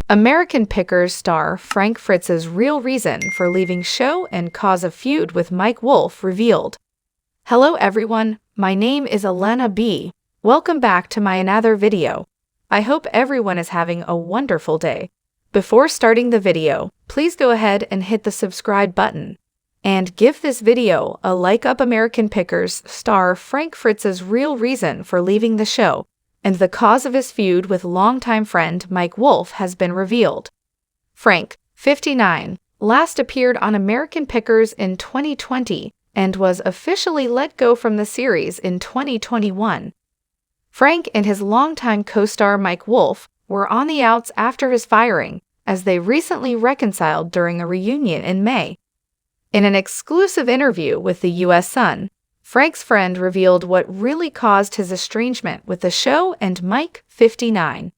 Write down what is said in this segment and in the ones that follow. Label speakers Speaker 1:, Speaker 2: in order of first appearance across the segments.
Speaker 1: Americanpickers star Frank Fritz's real reason for leaving show and cause a feud with Wolfe revealed. Hello everyone, my name is Elena B. Welcome back to my another video. I hope everyone is having a wonderful day. Before starting the video, please go ahead and hit the subscribe button. And give this video a like up. Americanpickers star Frank Fritz's real reason for leaving the show and the cause of his feud with longtime friend Wolfe has been revealed. Frank, 59, last appeared on Americanpickers in 2020 and was officially let go from the series in 2021. Frank and his longtime co-star Wolfe were on the outs after his firing, as they recently reconciled during a reunion in May. In an exclusive interview with the U.S. Sun, Frank's friend revealed what really caused his estrangement with the show and 59.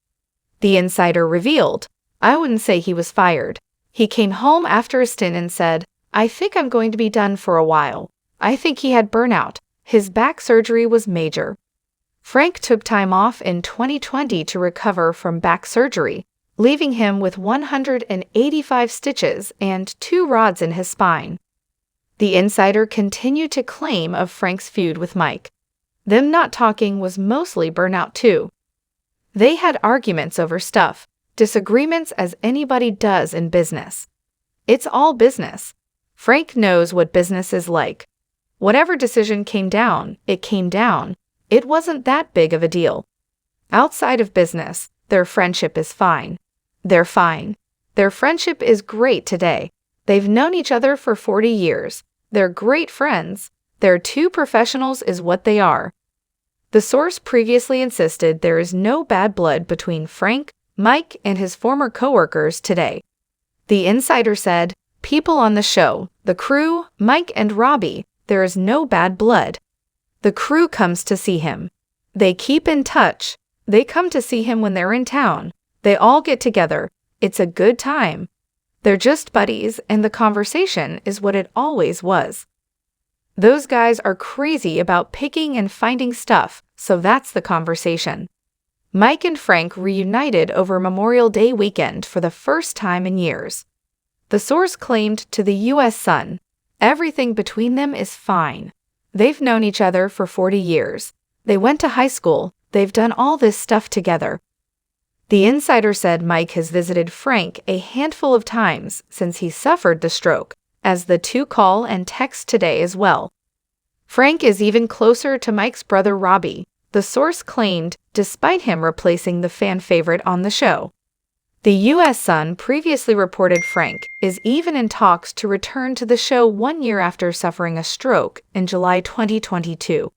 Speaker 1: The insider revealed, "I wouldn't say he was fired. He came home after a stint and said, 'I think I'm going to be done for a while.' I think he had burnout. His back surgery was major." Frank took time off in 2020 to recover from back surgery, leaving him with 185 stitches and 2 rods in his spine. The insider continued to claim of Frank's feud with them not talking was mostly burnout too. They had arguments over stuff, disagreements as anybody does in business. It's all business. Frank knows what business is like. Whatever decision came down, it came down. It wasn't that big of a deal. Outside of business, their friendship is fine. They're fine. Their friendship is great today. They've known each other for 40 years. They're great friends. They're 2 professionals is what they are. The source previously insisted there is no bad blood between Frank, and his former coworkers today. The insider said, "People on the show, the crew, and Robbie, there is no bad blood. The crew comes to see him. They keep in touch. They come to see him when they're in town. They all get together. It's a good time. They're just buddies, and the conversation is what it always was. Those guys are crazy about picking and finding stuff, so that's the conversation." And Frank reunited over Memorial Day weekend for the first time in years. The source claimed to the U.S. Sun, "Everything between them is fine. They've known each other for 40 years. They went to high school. They've done all this stuff together." The insider said has visited Frank a handful of times since he suffered the stroke, as the 2 call and text today as well. Frank is even closer to Mike's brother Robbie, the source claimed, despite him replacing the fan favorite on the show. The U.S. Sun previously reported Frank is even in talks to return to the show 1 year after suffering a stroke in July 2022.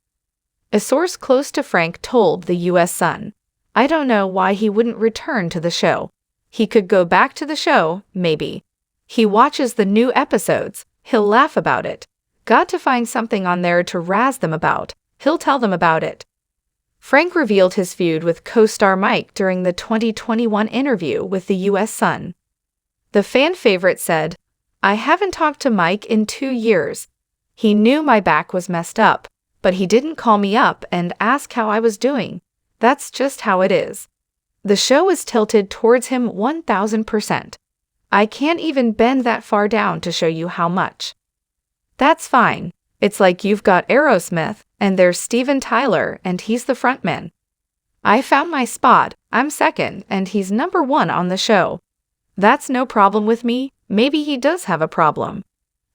Speaker 1: A source close to Frank told the U.S. Sun, "I don't know why he wouldn't return to the show. He could go back to the show, maybe. He watches the new episodes, he'll laugh about it. Got to find something on there to razz them about, he'll tell them about it." Frank revealed his feud with co-star during the 2021 interview with the U.S. Sun. The fan favorite said, "I haven't talked to in 2 years. He knew my back was messed up, but he didn't call me up and ask how I was doing. That's just how it is. The show is tilted towards him 1000%. I can't even bend that far down to show you how much. That's fine. It's like you've got Aerosmith, and there's Steven Tyler, and he's the frontman. I found my spot, I'm second, and he's number 1 on the show. That's no problem with me. Maybe he does have a problem."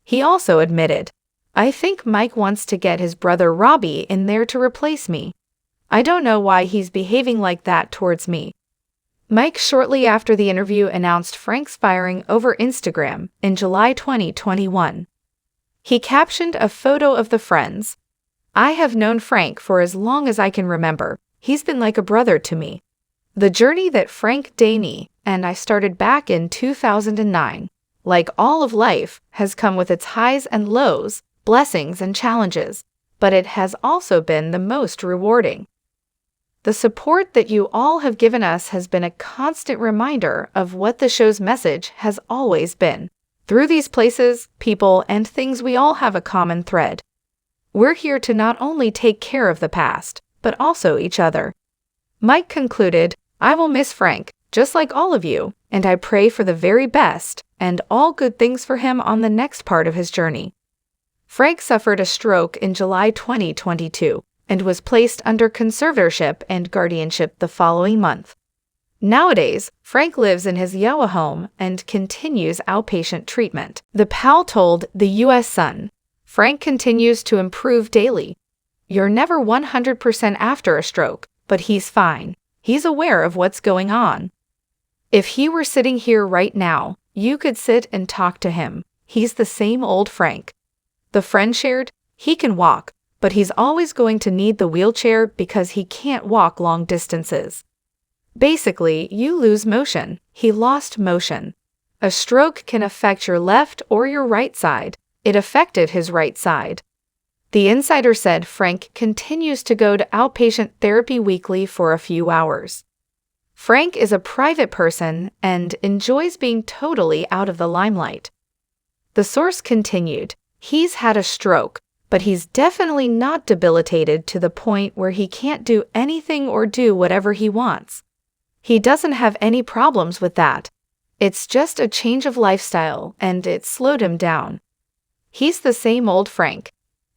Speaker 1: He also admitted, "I think wants to get his brother Robbie in there to replace me. I don't know why he's behaving like that towards me." Shortly after the interview announced Frank's firing over Instagram in July 2021. He captioned a photo of the friends. "I have known Frank for as long as I can remember. He's been like a brother to me. The journey that Frank Daney and I started back in 2009, like all of life, has come with its highs and lows, blessings and challenges, but it has also been the most rewarding. The support that you all have given us has been a constant reminder of what the show's message has always been. Through these places, people, and things, we all have a common thread. We're here to not only take care of the past, but also each other." Concluded, "I will miss Frank, just like all of you, and I pray for the very best and all good things for him on the next part of his journey. Frank suffered a stroke in July 2022 and was placed under conservatorship and guardianship the following month. Nowadays, Frank lives in his Iowa home and continues outpatient treatment. The pal told the U.S. Sun, "Frank continues to improve daily. You're never 100% after a stroke, but he's fine. He's aware of what's going on. If he were sitting here right now, you could sit and talk to him. He's the same old Frank." The friend shared, "He can walk, but he's always going to need the wheelchair because he can't walk long distances. Basically, you lose motion. He lost motion. A stroke can affect your left or your right side. It affected his right side." The insider said Frank continues to go to outpatient therapy weekly for a few hours. Frank is a private person and enjoys being totally out of the limelight. The source continued, "He's had a stroke, but he's definitely not debilitated to the point where he can't do anything or do whatever he wants. He doesn't have any problems with that. It's just a change of lifestyle, and it slowed him down. He's the same old Frank.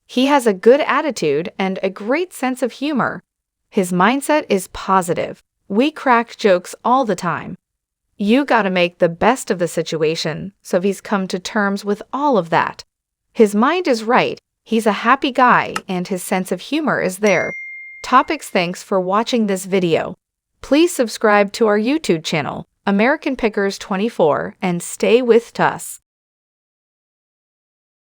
Speaker 1: He has a good attitude and a great sense of humor. His mindset is positive. We crack jokes all the time. You gotta make the best of the situation, so he's come to terms with all of that. His mind is right, he's a happy guy, and his sense of humor is there." Thanks for watching this video. Please subscribe to our YouTube channel, American Pickers 24, and stay with us.